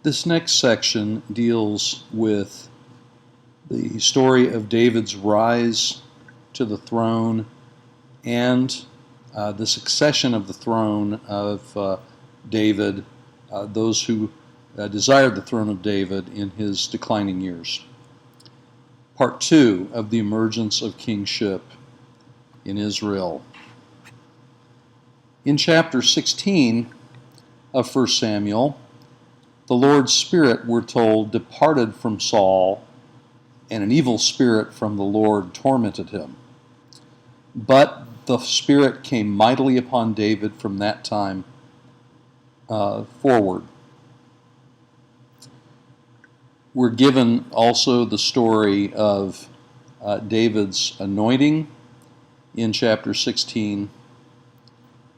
This next section deals with the story of David's rise to the throne and the succession of the throne of David, those who desired the throne of David in his declining years. Part 2 of the emergence of kingship in Israel. In chapter 16 of 1 Samuel, the Lord's Spirit, we're told, departed from Saul, and an evil spirit from the Lord tormented him. But the Spirit came mightily upon David from that time forward. We're given also the story of David's anointing in chapter 16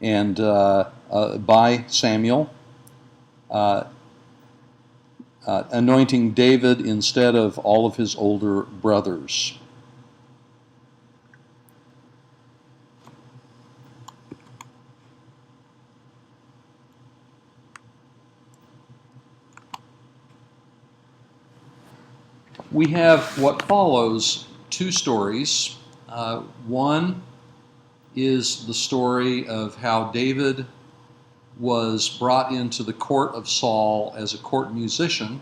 and by Samuel, anointing David instead of all of his older brothers. We have what follows two stories. One is the story of how David was brought into the court of Saul as a court musician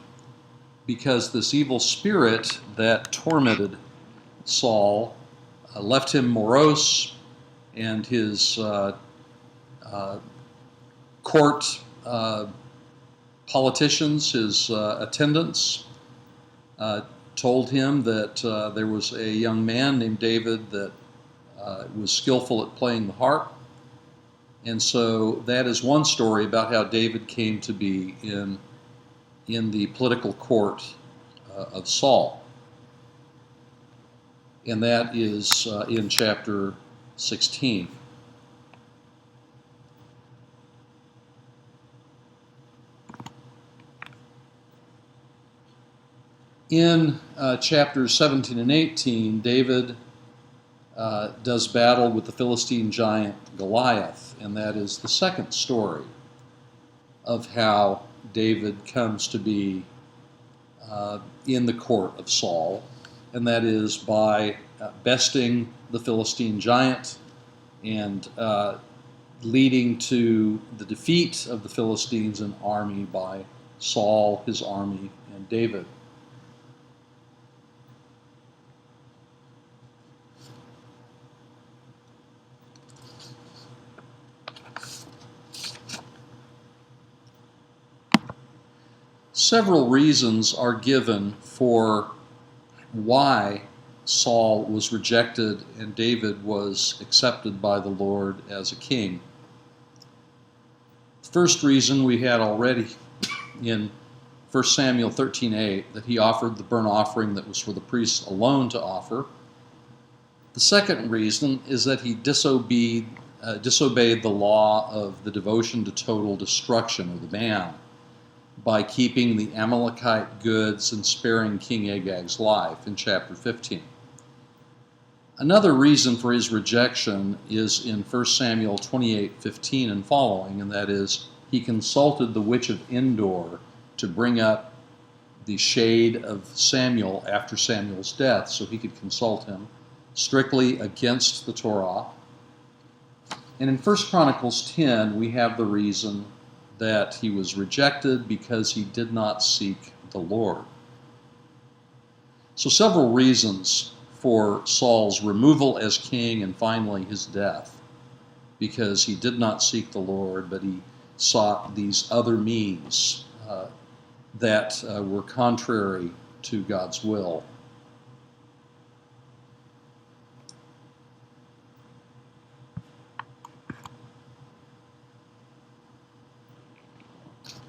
because this evil spirit that tormented Saul left him morose, and his court politicians, his attendants, told him that there was a young man named David that was skillful at playing the harp. And so that is one story about how David came to be in the political court of Saul. And that is in chapter 16. In chapters 17 and 18, David does battle with the Philistine giant Goliath, and that is the second story of how David comes to be in the court of Saul, and that is by besting the Philistine giant and leading to the defeat of the Philistines and army by Saul, his army, and David. Several reasons are given for why Saul was rejected and David was accepted by the Lord as a king. The first reason we had already in 1 Samuel 13:8, that he offered the burnt offering that was for the priests alone to offer. The second reason is that he disobeyed the law of the devotion to total destruction, or the ban, by keeping the Amalekite goods and sparing King Agag's life in chapter 15. Another reason for his rejection is in 1 Samuel 28:15 and following, and that is he consulted the witch of Endor to bring up the shade of Samuel after Samuel's death so he could consult him, strictly against the Torah. And in 1 Chronicles 10, we have the reason that he was rejected because he did not seek the Lord. So several reasons for Saul's removal as king and finally his death, because he did not seek the Lord, but he sought these other means that were contrary to God's will.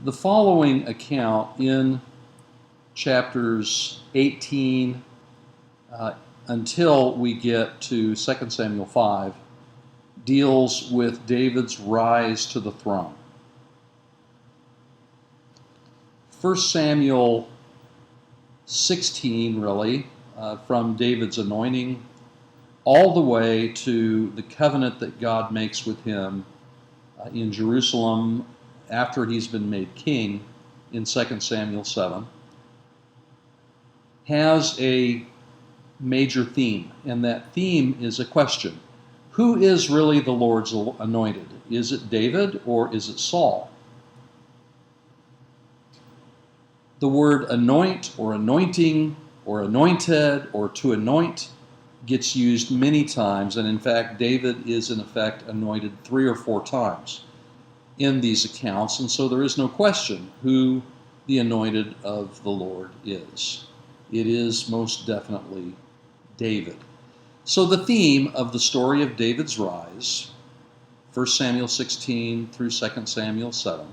The following account in chapters 18 until we get to 2 Samuel 5 deals with David's rise to the throne. 1 Samuel 16, really, from David's anointing all the way to the covenant that God makes with him in Jerusalem after he's been made king in 2 Samuel 7 has a major theme, and that theme is a question. Who is really the Lord's anointed? Is it David or is it Saul? The word anoint or anointing or anointed or to anoint gets used many times, and in fact, David is in effect anointed 3 or 4 times in these accounts, and so there is no question who the anointed of the Lord is. It is most definitely David. So the theme of the story of David's rise, 1 Samuel 16 through 2 Samuel 7,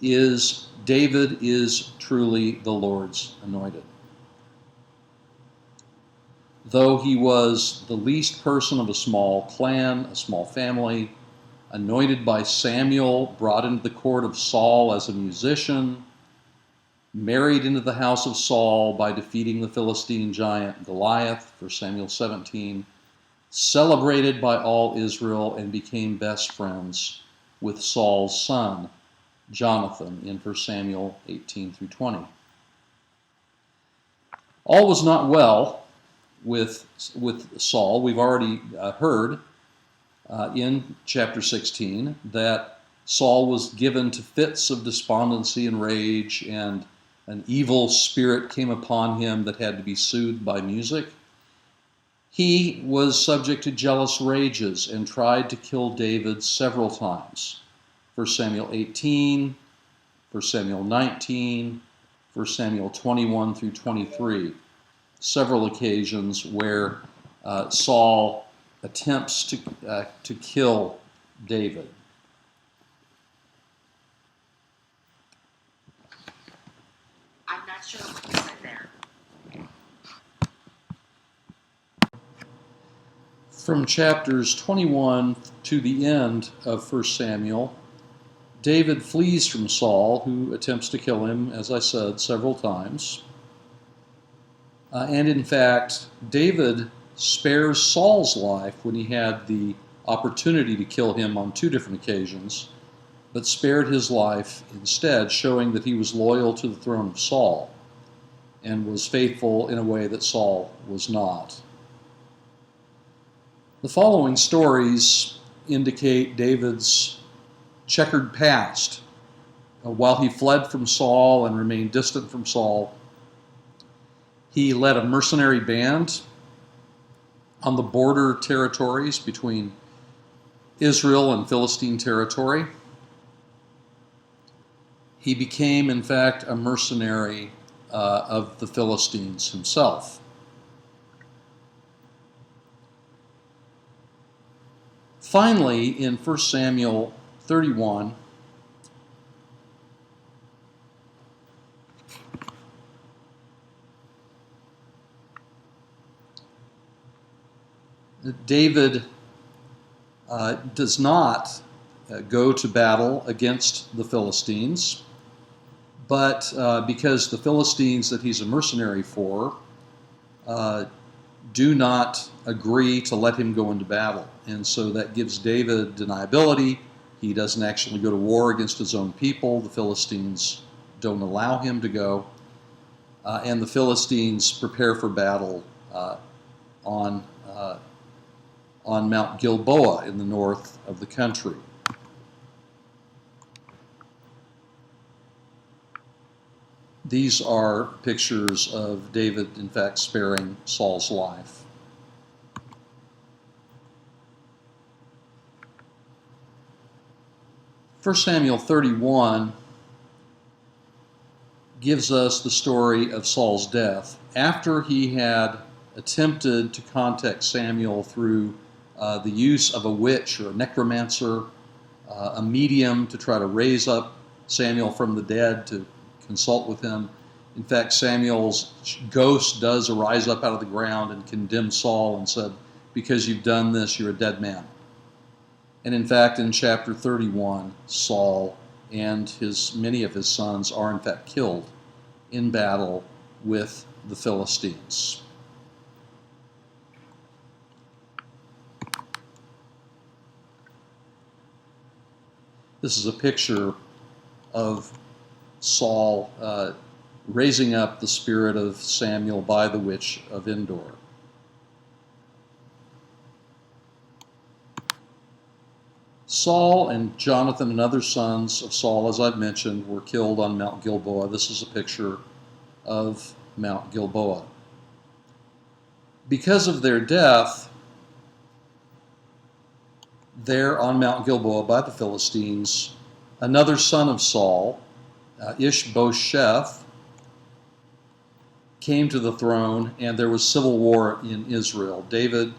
is David is truly the Lord's anointed. Though he was the least person of a small clan, a small family, anointed by Samuel, brought into the court of Saul as a musician, married into the house of Saul by defeating the Philistine giant Goliath, 1 Samuel 17, celebrated by all Israel, and became best friends with Saul's son, Jonathan, in 1 Samuel 18 through 20. All was not well with Saul. We've already heard in chapter 16 that Saul was given to fits of despondency and rage, and an evil spirit came upon him that had to be soothed by music. He was subject to jealous rages and tried to kill David several times. 1 Samuel 18, 1 Samuel 19, 1 Samuel 21 through 23. Several occasions where Saul attempts to kill David. I'm not sure what you said there. From chapters 21 to the end of 1 Samuel, David flees from Saul, who attempts to kill him, as I said, several times. And in fact, David spares Saul's life when he had the opportunity to kill him on 2 different occasions, but spared his life instead, showing that he was loyal to the throne of Saul and was faithful in a way that Saul was not. The following stories indicate David's checkered past. While he fled from Saul and remained distant from Saul, he led a mercenary band on the border territories between Israel and Philistine territory. He became, in fact, a mercenary of the Philistines himself. Finally, in 1 Samuel 31, David does not go to battle against the Philistines, but because the Philistines that he's a mercenary for do not agree to let him go into battle. And so that gives David deniability. He doesn't actually go to war against his own people. The Philistines don't allow him to go. And the Philistines prepare for battle on Mount Gilboa in the north of the country. These are pictures of David, in fact, sparing Saul's life. First Samuel 31 gives us the story of Saul's death. After he had attempted to contact Samuel through the use of a witch or a necromancer, a medium to try to raise up Samuel from the dead to consult with him. In fact, Samuel's ghost does arise up out of the ground and condemn Saul and said, "Because you've done this, you're a dead man." And in fact, in chapter 31, Saul and many of his sons are in fact killed in battle with the Philistines. This is a picture of Saul raising up the spirit of Samuel by the witch of Endor. Saul and Jonathan and other sons of Saul, as I've mentioned, were killed on Mount Gilboa. This is a picture of Mount Gilboa. Because of their death, there on Mount Gilboa by the Philistines, another son of Saul, Ishbosheth, came to the throne, and there was civil war in Israel. David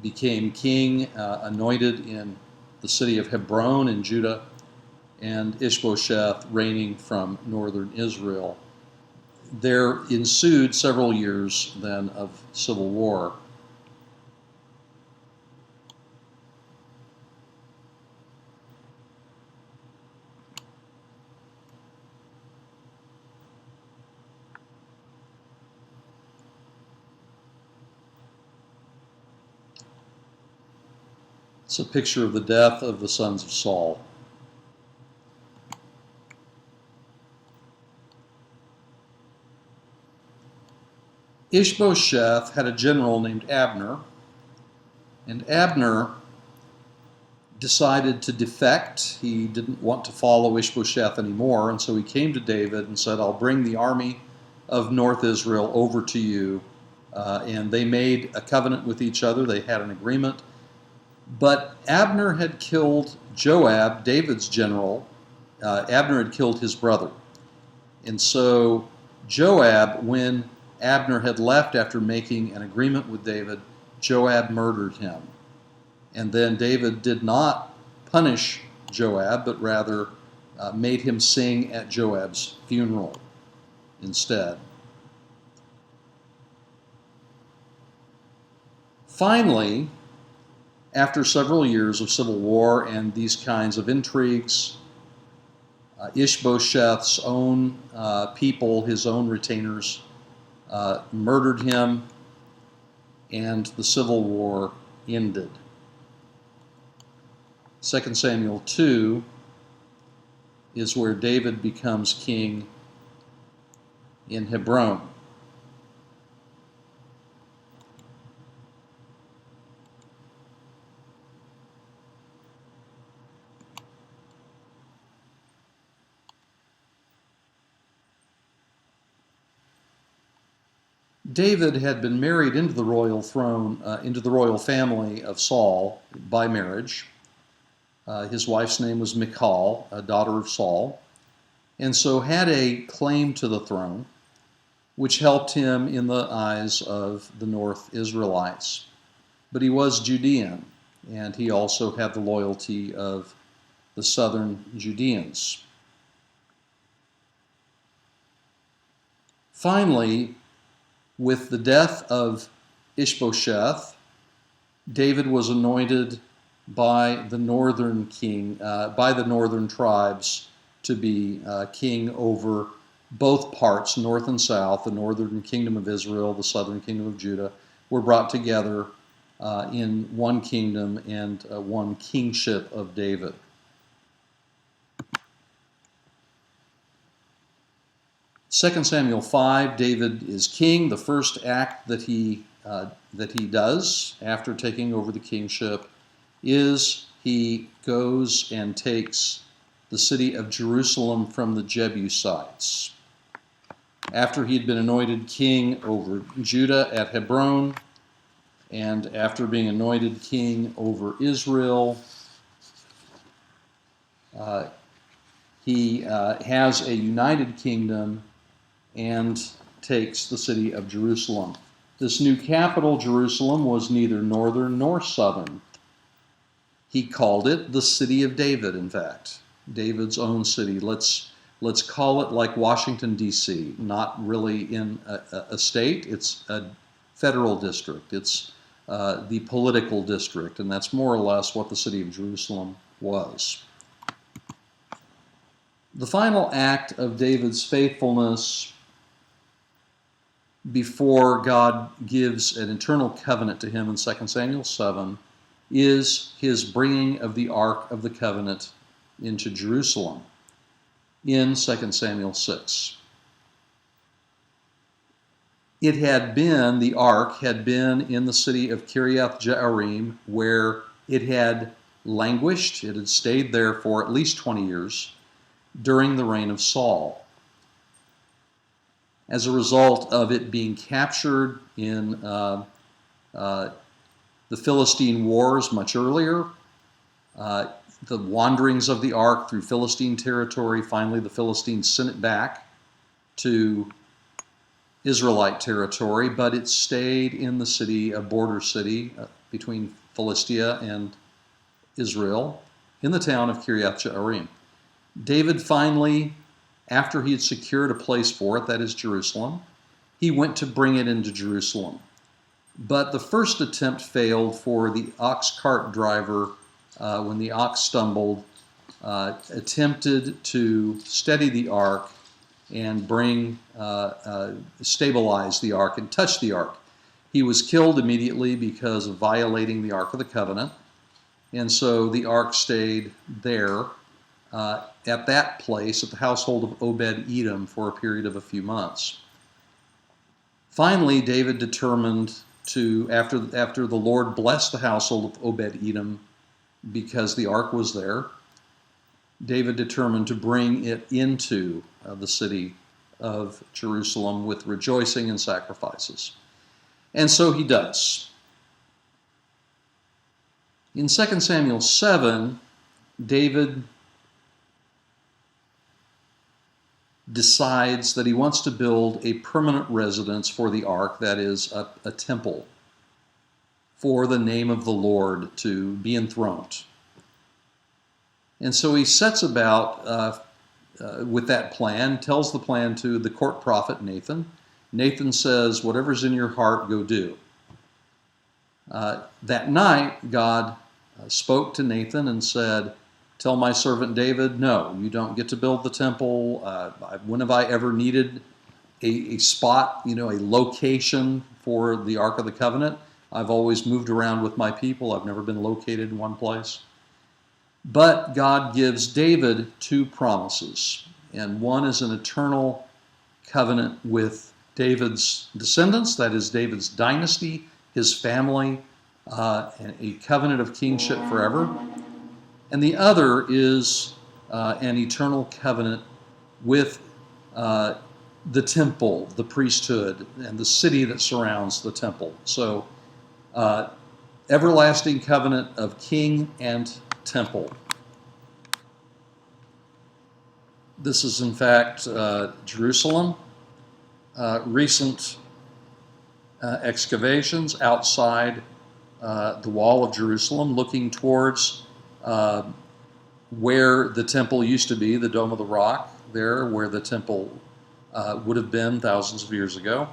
became king, anointed in the city of Hebron in Judah, and Ishbosheth reigning from northern Israel. There ensued several years then of civil war. It's a picture of the death of the sons of Saul. Ishbosheth had a general named Abner, and Abner decided to defect. He didn't want to follow Ishbosheth anymore, and so he came to David and said, I'll bring the army of North Israel over to you. And they made a covenant with each other. They had an agreement. But Abner had killed Joab, David's general. Abner had killed his brother. And so Joab, when Abner had left after making an agreement with David, Joab murdered him. And then David did not punish Joab, but rather made him sing at Joab's funeral instead. Finally, after several years of civil war and these kinds of intrigues, Ishbosheth's own people, his own retainers, murdered him, and the civil war ended. 2 Samuel 2 is where David becomes king in Hebron. David had been married into the royal throne, into the royal family of Saul by marriage. His wife's name was Michal, a daughter of Saul, and so had a claim to the throne, which helped him in the eyes of the North Israelites. But he was Judean, and he also had the loyalty of the southern Judeans. Finally, with the death of Ishbosheth, David was anointed by the northern king, by the northern tribes, to be king over both parts, north and south. The northern kingdom of Israel, the southern kingdom of Judah, were brought together in one kingdom and one kingship of David. Second Samuel 5, David is king. The first act that he does after taking over the kingship is he goes and takes the city of Jerusalem from the Jebusites. After he had been anointed king over Judah at Hebron, and after being anointed king over Israel, he has a united kingdom and takes the city of Jerusalem. This new capital, Jerusalem, was neither northern nor southern. He called it the City of David, in fact, David's own city. Let's call it like Washington, D.C., not really in a state. It's a federal district. It's the political district, and that's more or less what the city of Jerusalem was. The final act of David's faithfulness before God gives an eternal covenant to him in 2 Samuel 7 is his bringing of the Ark of the Covenant into Jerusalem. in 2 Samuel 6. The ark had been in the city of Kiriath Jearim, where it had languished. It had stayed there for at least 20 years during the reign of Saul. As a result of it being captured in the Philistine wars much earlier, the wanderings of the ark through Philistine territory, finally the Philistines sent it back to Israelite territory, but it stayed in the city, a border city between Philistia and Israel, in the town of Kiriath Jearim. David finally, after he had secured a place for it, that is Jerusalem, he went to bring it into Jerusalem. But the first attempt failed, for the ox cart driver, when the ox stumbled, attempted to steady the ark and stabilize the ark and touch the ark. He was killed immediately because of violating the Ark of the Covenant, and so the ark stayed there at that place, at the household of Obed-Edom, for a period of a few months. Finally, David determined to, after the Lord blessed the household of Obed-Edom because the ark was there, David determined to bring it into the city of Jerusalem with rejoicing and sacrifices. And so he does. In 2 Samuel 7, David decides that he wants to build a permanent residence for the ark, that is, a temple, for the name of the Lord to be enthroned. And so he sets about with that plan, tells the plan to the court prophet Nathan. Nathan says, whatever's in your heart, go do. That night, God spoke to Nathan and said, tell my servant David, no, you don't get to build the temple. When have I ever needed a spot, a location for the Ark of the Covenant? I've always moved around with my people. I've never been located in one place. But God gives David two promises, and one is an eternal covenant with David's descendants, that is David's dynasty, his family, and a covenant of kingship forever. And the other is an eternal covenant with the temple, the priesthood, and the city that surrounds the temple. So, everlasting covenant of king and temple. This is, in fact, Jerusalem. Recent excavations outside the wall of Jerusalem, looking towards where the temple used to be, the Dome of the Rock, there where the temple would have been thousands of years ago.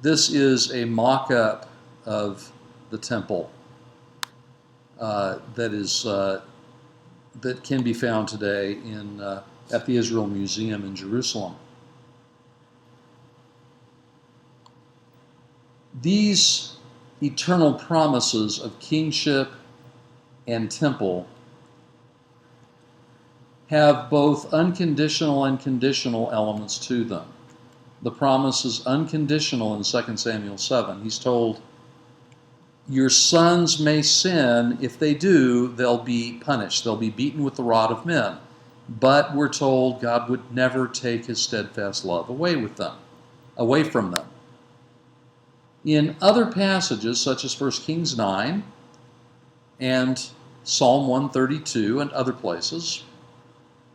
This is a mock-up of the temple that can be found today at the Israel Museum in Jerusalem. These eternal promises of kingship and temple have both unconditional and conditional elements to them. The promise is unconditional in 2 Samuel 7. He's told, your sons may sin. If they do, they'll be punished. They'll be beaten with the rod of men. But we're told God would never take his steadfast love away from them. In other passages, such as 1 Kings 9 and Psalm 132 and other places,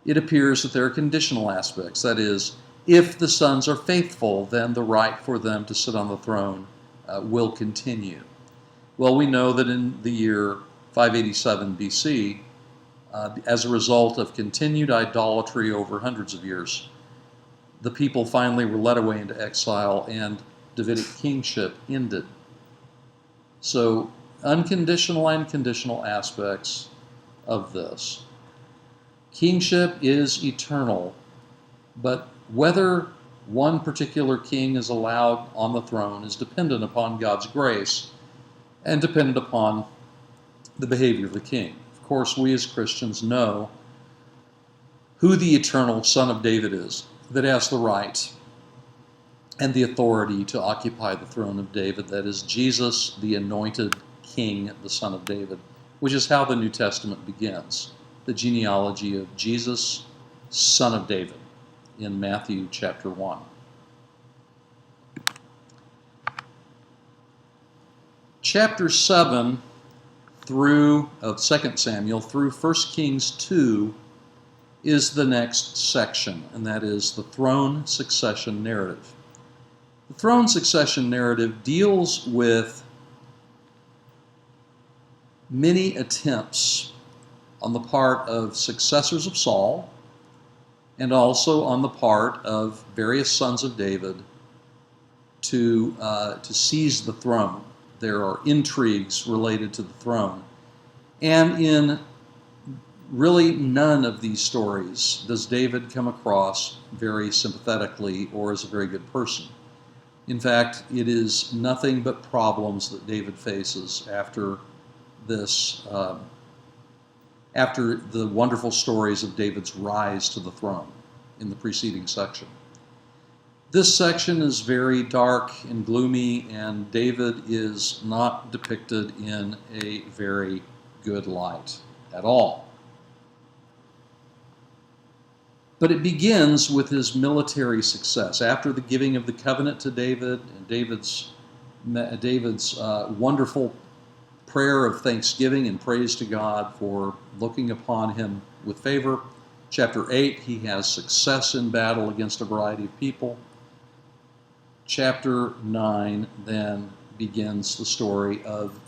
it appears that there are conditional aspects. That is, if the sons are faithful, then the right for them to sit on the throne will continue. Well, we know that in the year 587 BC, as a result of continued idolatry over hundreds of years, the people finally were led away into exile and Davidic kingship ended. So, unconditional and conditional aspects of this. Kingship is eternal, but whether one particular king is allowed on the throne is dependent upon God's grace and dependent upon the behavior of the king. Of course, we as Christians know who the eternal Son of David is that has the right and the authority to occupy the throne of David. That is Jesus, the anointed King, the Son of David, which is how the New Testament begins. The genealogy of Jesus, Son of David, in Matthew chapter 1. Chapter 7 of 2 Samuel through 1 Kings 2 is the next section, and that is the throne succession narrative. The throne succession narrative deals with many attempts on the part of successors of Saul and also on the part of various sons of David to seize the throne. There are intrigues related to the throne. And in really none of these stories does David come across very sympathetically or as a very good person. In fact, it is nothing but problems that David faces after this, after the wonderful stories of David's rise to the throne in the preceding section. This section is very dark and gloomy, and David is not depicted in a very good light at all. But it begins with his military success. After the giving of the covenant to David and David's wonderful prayer of thanksgiving and praise to God for looking upon him with favor. Chapter 8, he has success in battle against a variety of people. Chapter 9 then begins the story of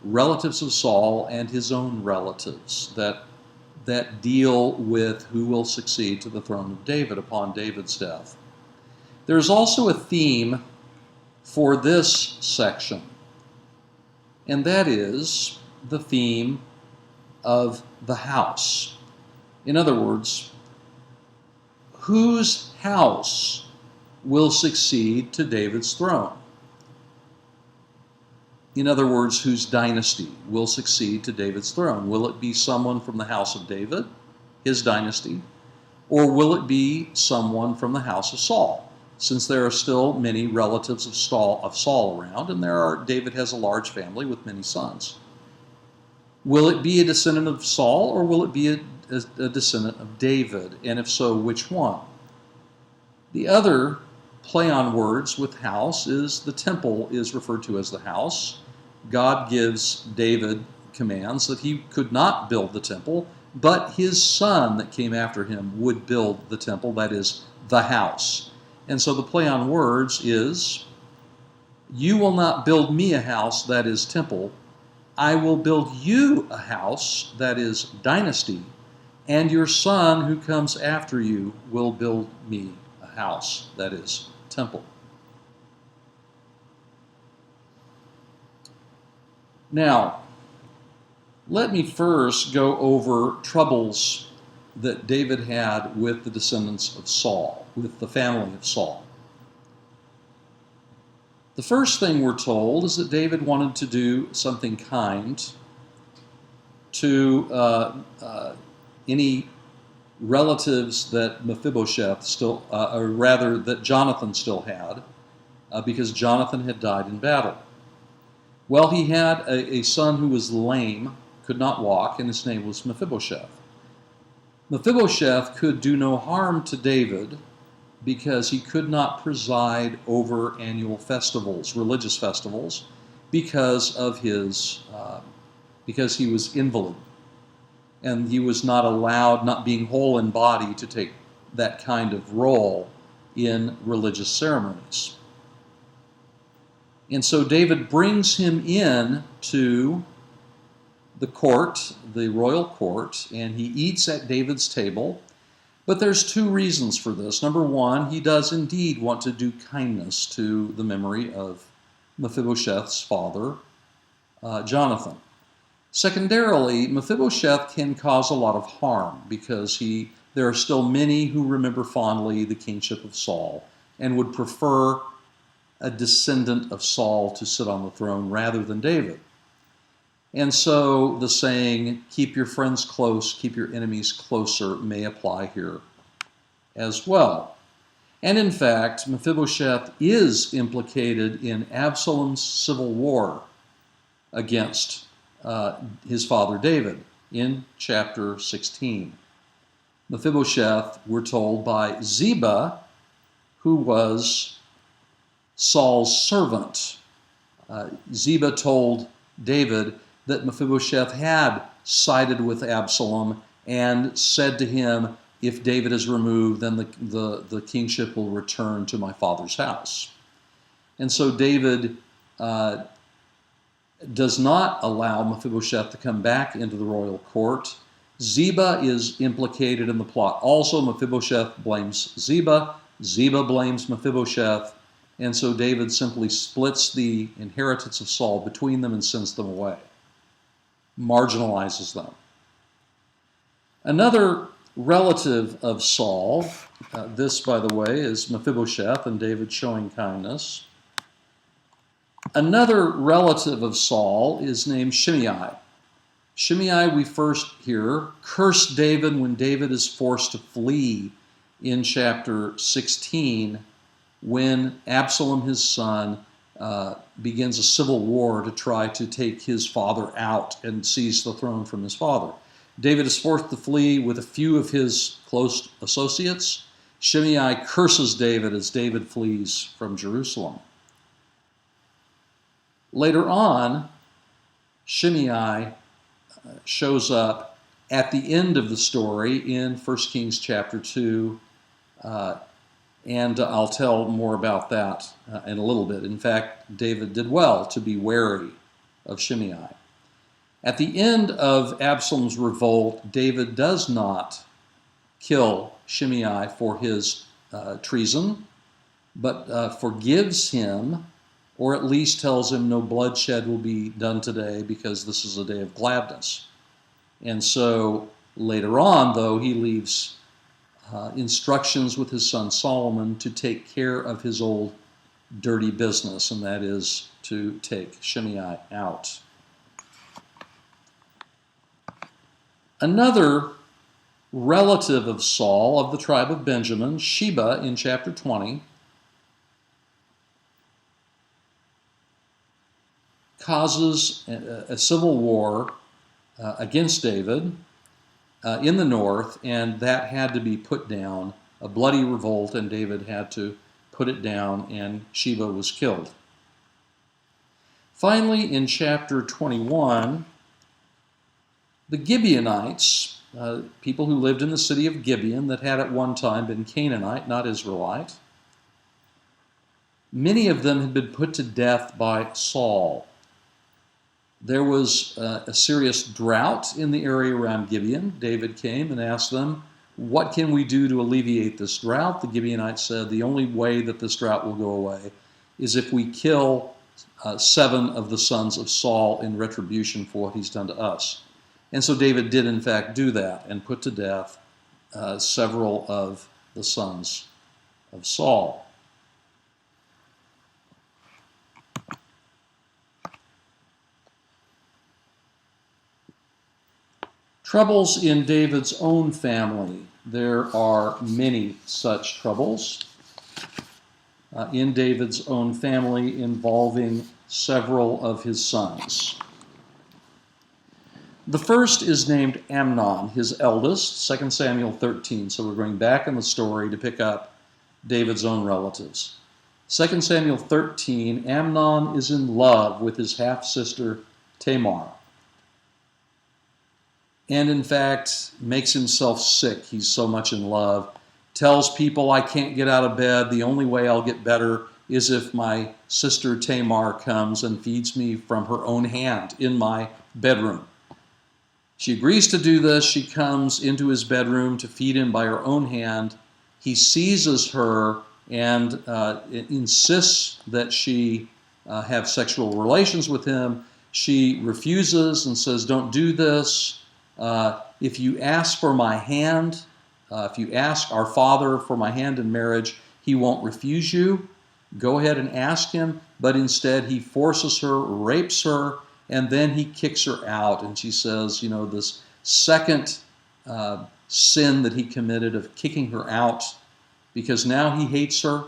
relatives of Saul and his own relatives that deal with who will succeed to the throne of David upon David's death. There's also a theme for this section, and that is the theme of the house. In other words, whose house will succeed to David's throne? In other words, whose dynasty will succeed to David's throne? Will it be someone from the house of David, his dynasty, or will it be someone from the house of Saul? Since there are still many relatives of Saul around, and David has a large family with many sons. Will it be a descendant of Saul, or will it be a descendant of David? And if so, which one? The other play on words with house is the temple is referred to as the house. God gives David commands that he could not build the temple, but his son that came after him would build the temple, that is, the house. And so the play on words is, you will not build me a house, that is temple. I will build you a house, that is dynasty, and your son who comes after you will build me a house, that is temple. Now, let me first go over troubles that David had with the descendants of Saul, with the family of Saul. The first thing we're told is that David wanted to do something kind to any relatives that Mephibosheth still, or rather that Jonathan still had, because Jonathan had died in battle. Well, he had a son who was lame, could not walk, and his name was Mephibosheth. Mephibosheth could do no harm to David because he could not preside over annual festivals, religious festivals, because he was invalid. And he was not allowed, not being whole in body, to take that kind of role in religious ceremonies. And so David brings him in to the court, the royal court, and he eats at David's table. But there's two reasons for this. Number one, he does indeed want to do kindness to the memory of Mephibosheth's father, Jonathan. Secondarily, Mephibosheth can cause a lot of harm because there are still many who remember fondly the kingship of Saul and would prefer a descendant of Saul to sit on the throne rather than David. And so the saying, keep your friends close, keep your enemies closer, may apply here as well. And in fact, Mephibosheth is implicated in Absalom's civil war against his father David in chapter 16. Mephibosheth, we're told, by Ziba, who was Saul's servant. Ziba told David that Mephibosheth had sided with Absalom and said to him, if David is removed, then the kingship will return to my father's house. And so David does not allow Mephibosheth to come back into the royal court. Ziba is implicated in the plot. Also, Mephibosheth blames Ziba. Ziba blames Mephibosheth. And so David simply splits the inheritance of Saul between them and sends them away, marginalizes them. Another relative of Saul, this, by the way, is Mephibosheth, and David showing kindness. Another relative of Saul is named Shimei. Shimei, we first hear, cursed David when David is forced to flee in chapter 16, when Absalom, his son, begins a civil war to try to take his father out and seize the throne from his father. David is forced to flee with a few of his close associates. Shimei curses David as David flees from Jerusalem. Later on, Shimei shows up at the end of the story in 1 Kings chapter 2, and I'll tell more about that in a little bit. In fact, David did well to be wary of Shimei. At the end of Absalom's revolt, David does not kill Shimei for his treason, but forgives him, or at least tells him no bloodshed will be done today because this is a day of gladness. And so later on, though, he leaves instructions with his son Solomon to take care of his old dirty business, and that is to take Shimei out. Another relative of Saul of the tribe of Benjamin, Sheba, in chapter 20, causes a civil war against David in the north, and that had to be put down, a bloody revolt, and David had to put it down, and Sheba was killed. Finally, in chapter 21, the Gibeonites, people who lived in the city of Gibeon that had at one time been Canaanite, not Israelite, many of them had been put to death by Saul. There was a serious drought in the area around Gibeon. David came and asked them, what can we do to alleviate this drought? The Gibeonites said, the only way that this drought will go away is if we kill 7 of the sons of Saul in retribution for what he's done to us. And so David did, in fact, do that and put to death several of the sons of Saul. Troubles in David's own family. There are many such troubles in David's own family involving several of his sons. The first is named Amnon, his eldest, 2 Samuel 13. So we're going back in the story to pick up David's own relatives. 2 Samuel 13, Amnon is in love with his half-sister Tamar, and in fact makes himself sick. He's so much in love. Tells people, I can't get out of bed. The only way I'll get better is if my sister Tamar comes and feeds me from her own hand in my bedroom. She agrees to do this. She comes into his bedroom to feed him by her own hand. He seizes her and insists that she have sexual relations with him. She refuses and says, don't do this. If you ask for my hand, if you ask our father for my hand in marriage, he won't refuse you. Go ahead and ask him. But instead, he forces her, rapes her, And then he kicks her out, and she says, this second sin that he committed of kicking her out because now he hates her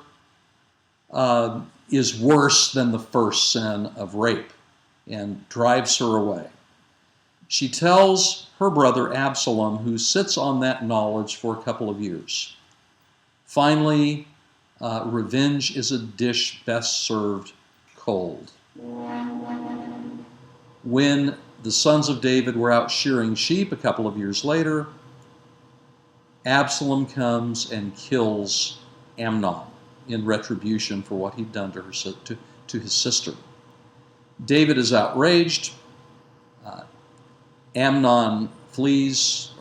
is worse than the first sin of rape, and drives her away. She tells her brother Absalom, who sits on that knowledge for a couple of years. Finally, revenge is a dish best served cold. When the sons of David were out shearing sheep a couple of years later, Absalom comes and kills Amnon in retribution for what he'd done to his sister. David is outraged. Absalom flees,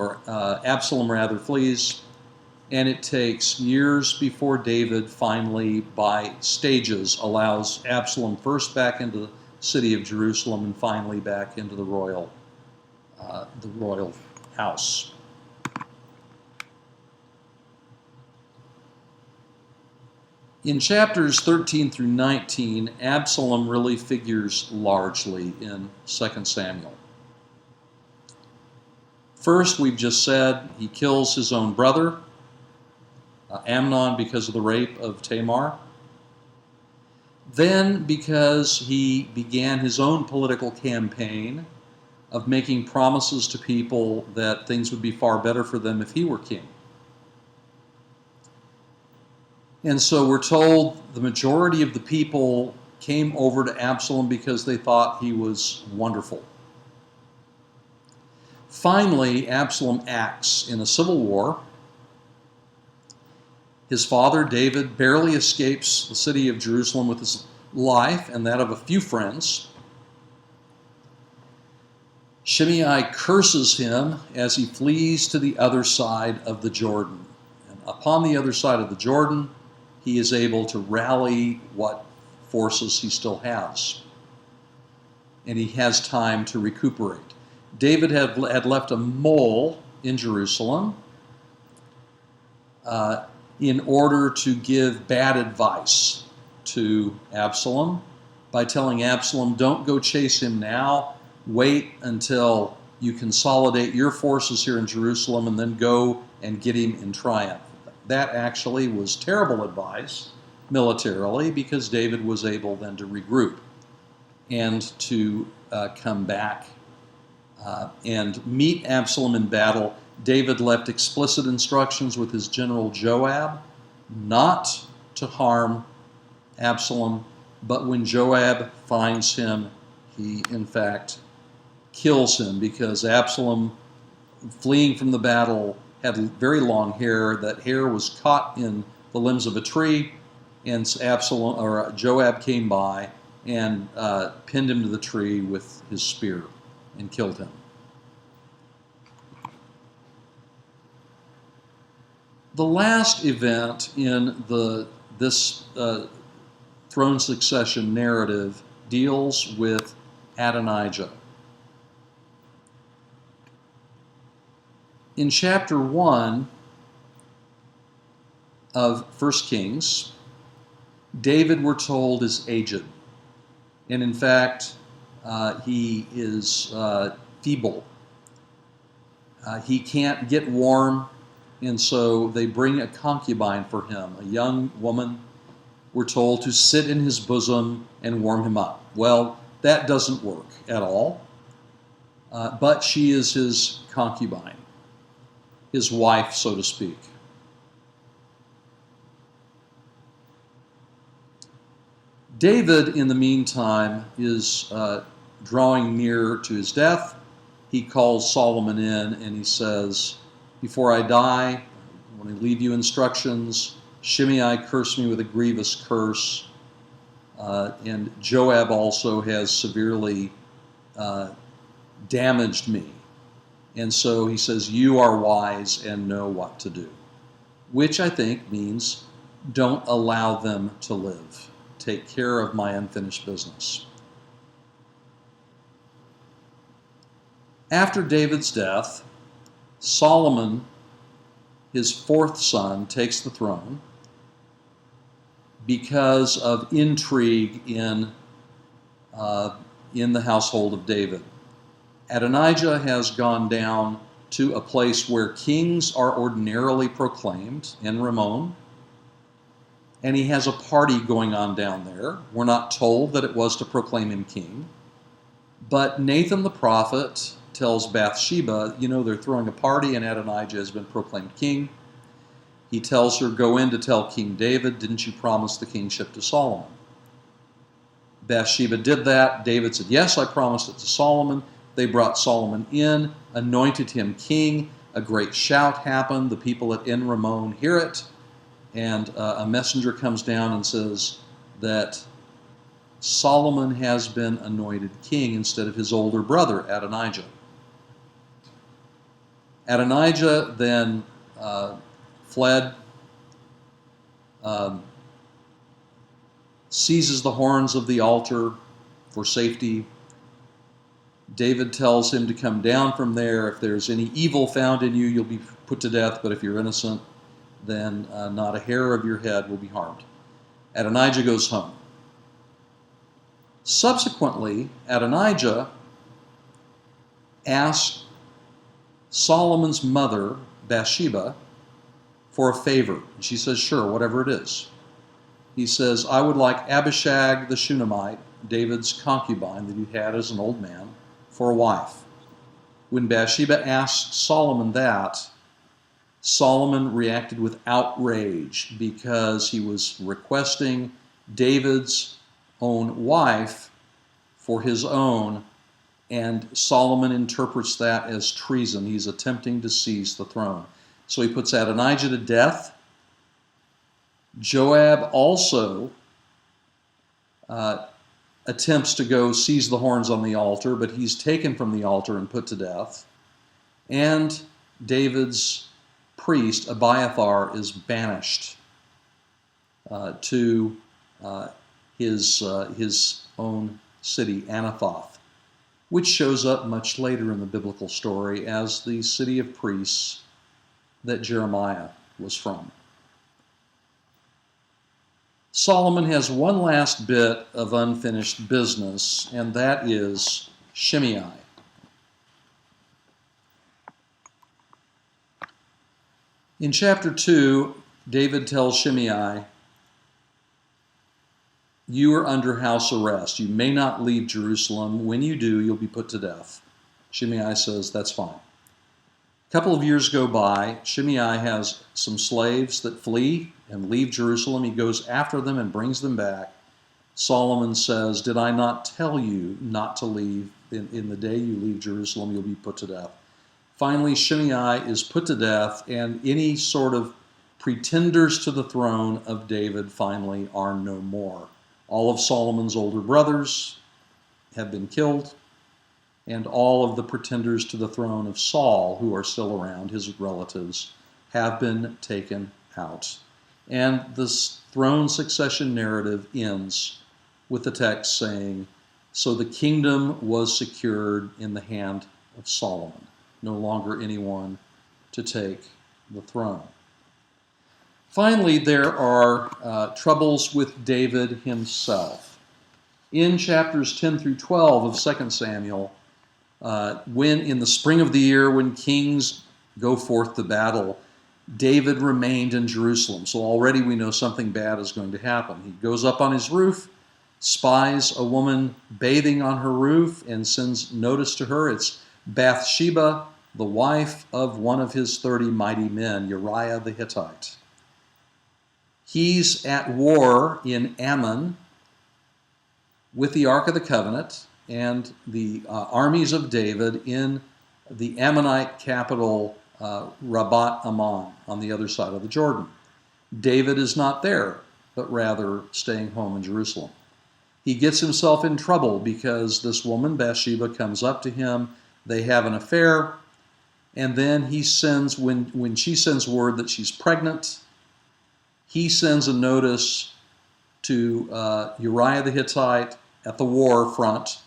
and it takes years before David finally, by stages, allows Absalom first back into the city of Jerusalem and finally back into the royal house. In chapters 13 through 19, Absalom really figures largely in 2 Samuel. First, we've just said he kills his own brother, Amnon, because of the rape of Tamar. Then, because he began his own political campaign of making promises to people that things would be far better for them if he were king. And so we're told the majority of the people came over to Absalom because they thought he was wonderful. Finally, Absalom acts in a civil war. His father, David, barely escapes the city of Jerusalem with his life and that of a few friends. Shimei curses him as he flees to the other side of the Jordan. And upon the other side of the Jordan, he is able to rally what forces he still has. And he has time to recuperate. David had left a mole in Jerusalem in order to give bad advice to Absalom by telling Absalom, don't go chase him now. Wait until you consolidate your forces here in Jerusalem and then go and get him in triumph. That actually was terrible advice militarily, because David was able then to regroup and to come back and meet Absalom in battle. David left explicit instructions with his general Joab not to harm Absalom, but when Joab finds him, he in fact kills him, because Absalom, fleeing from the battle, had very long hair. That hair was caught in the limbs of a tree, and Joab came by and pinned him to the tree with his spear and killed him. The last event in this throne succession narrative deals with Adonijah. In chapter 1 of 1 Kings, David, we're told, is aged. And in fact, he is feeble. He can't get warm, and so they bring a concubine for him, a young woman, we're told, to sit in his bosom and warm him up. Well, that doesn't work at all, but she is his concubine, his wife, so to speak. David, in the meantime, is drawing near to his death. He calls Solomon in and he says, before I die, when I leave you instructions, Shimei cursed me with a grievous curse, and Joab also has severely damaged me. And so he says, you are wise and know what to do, which I think means don't allow them to live. Take care of my unfinished business. After David's death, Solomon, his fourth son, takes the throne because of intrigue in in the household of David. Adonijah has gone down to a place where kings are ordinarily proclaimed, in Ramon, and he has a party going on down there. We're not told that it was to proclaim him king, but Nathan the prophet tells Bathsheba, they're throwing a party and Adonijah has been proclaimed king. He tells her, go in to tell King David, didn't you promise the kingship to Solomon? Bathsheba did that. David said, yes, I promised it to Solomon. They brought Solomon in, anointed him king. A great shout happened. The people at En Rimmon hear it, and a messenger comes down and says that Solomon has been anointed king instead of his older brother, Adonijah. Adonijah then fled, seizes the horns of the altar for safety. David tells him to come down from there. If there's any evil found in you, you'll be put to death, but if you're innocent, then not a hair of your head will be harmed. Adonijah goes home. Subsequently, Adonijah asks Solomon's mother, Bathsheba, for a favor. And she says, sure, whatever it is. He says, I would like Abishag the Shunammite, David's concubine that he had as an old man, for a wife. When Bathsheba asked Solomon that, Solomon reacted with outrage because he was requesting David's own wife for his own, and Solomon interprets that as treason. He's attempting to seize the throne. So he puts Adonijah to death. Joab also attempts to go seize the horns on the altar, but he's taken from the altar and put to death. And David's priest, Abiathar, is banished to his own city, Anathoth, which shows up much later in the biblical story as the city of priests that Jeremiah was from. Solomon has one last bit of unfinished business, and that is Shimei. In chapter 2, David tells Shimei, you are under house arrest. You may not leave Jerusalem. When you do, you'll be put to death. Shimei says, that's fine. A couple of years go by. Shimei has some slaves that flee and leave Jerusalem. He goes after them and brings them back. Solomon says, did I not tell you not to leave? In the day you leave Jerusalem, you'll be put to death. Finally, Shimei is put to death, and any sort of pretenders to the throne of David finally are no more. All of Solomon's older brothers have been killed, and all of the pretenders to the throne of Saul, who are still around, his relatives, have been taken out. And this throne succession narrative ends with the text saying, so the kingdom was secured in the hand of Solomon. No longer anyone to take the throne. Finally, there are troubles with David himself. In chapters 10 through 12 of 2 Samuel, when in the spring of the year when kings go forth to battle, David remained in Jerusalem. So already we know something bad is going to happen. He goes up on his roof, spies a woman bathing on her roof, and sends notice to her. It's Bathsheba, the wife of one of his 30 mighty men, Uriah the Hittite. He's at war in Ammon with the Ark of the Covenant and the armies of David in the Ammonite capital, Rabat Ammon, on the other side of the Jordan. David is not there, but rather staying home in Jerusalem. He gets himself in trouble because this woman, Bathsheba, comes up to him. They have an affair, and then he sends, when she sends word that she's pregnant, he sends a notice to Uriah the Hittite at the war front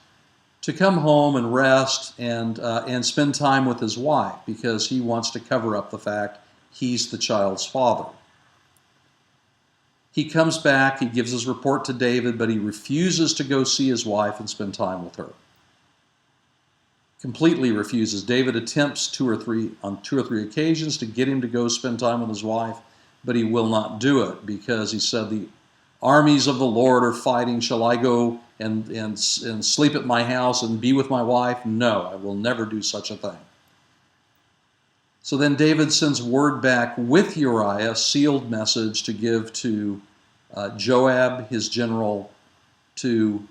to come home and rest and spend time with his wife, because he wants to cover up the fact he's the child's father. He comes back, he gives his report to David, but he refuses to go see his wife and spend time with her. Completely refuses. David attempts on two or three occasions to get him to go spend time with his wife, but he will not do it because he said, the armies of the Lord are fighting. Shall I go and sleep at my house and be with my wife? No, I will never do such a thing. So then David sends word back with Uriah, sealed message to give to Joab, his general, to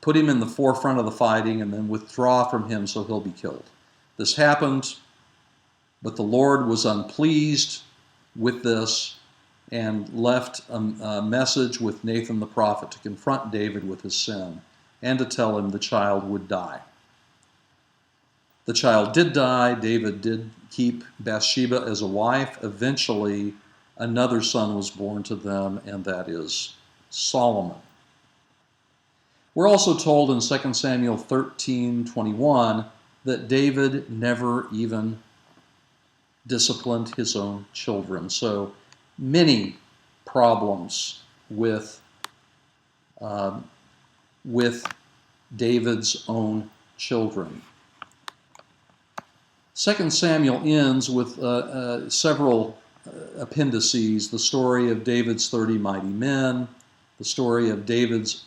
put him in the forefront of the fighting and then withdraw from him so he'll be killed. This happened, but the Lord was unpleased with this and left a message with Nathan the prophet to confront David with his sin and to tell him the child would die. The child did die. David did keep Bathsheba as a wife. Eventually, another son was born to them, and that is Solomon. We're also told in 2 Samuel 13:21 that David never even disciplined his own children. So many problems with David's own children. 2 Samuel ends with several appendices: the story of David's 30 mighty men, the story of David's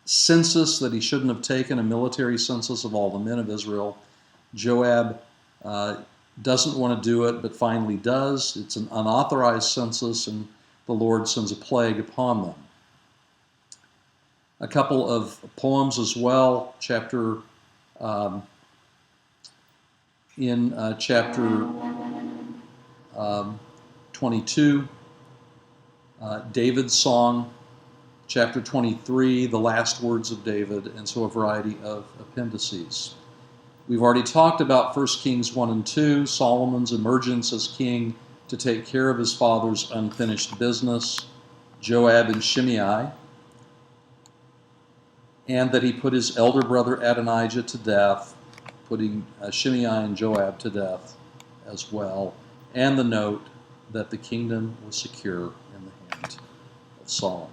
census that he shouldn't have taken, a military census of all the men of Israel. Joab doesn't want to do it, but finally does. It's an unauthorized census, and the Lord sends a plague upon them. A couple of poems as well. In chapter 22, David's song. Chapter 23, the last words of David, and so a variety of appendices. We've already talked about 1 Kings 1 and 2, Solomon's emergence as king to take care of his father's unfinished business, Joab and Shimei, and that he put his elder brother Adonijah to death, putting Shimei and Joab to death as well, and the note that the kingdom was secure in the hand of Solomon.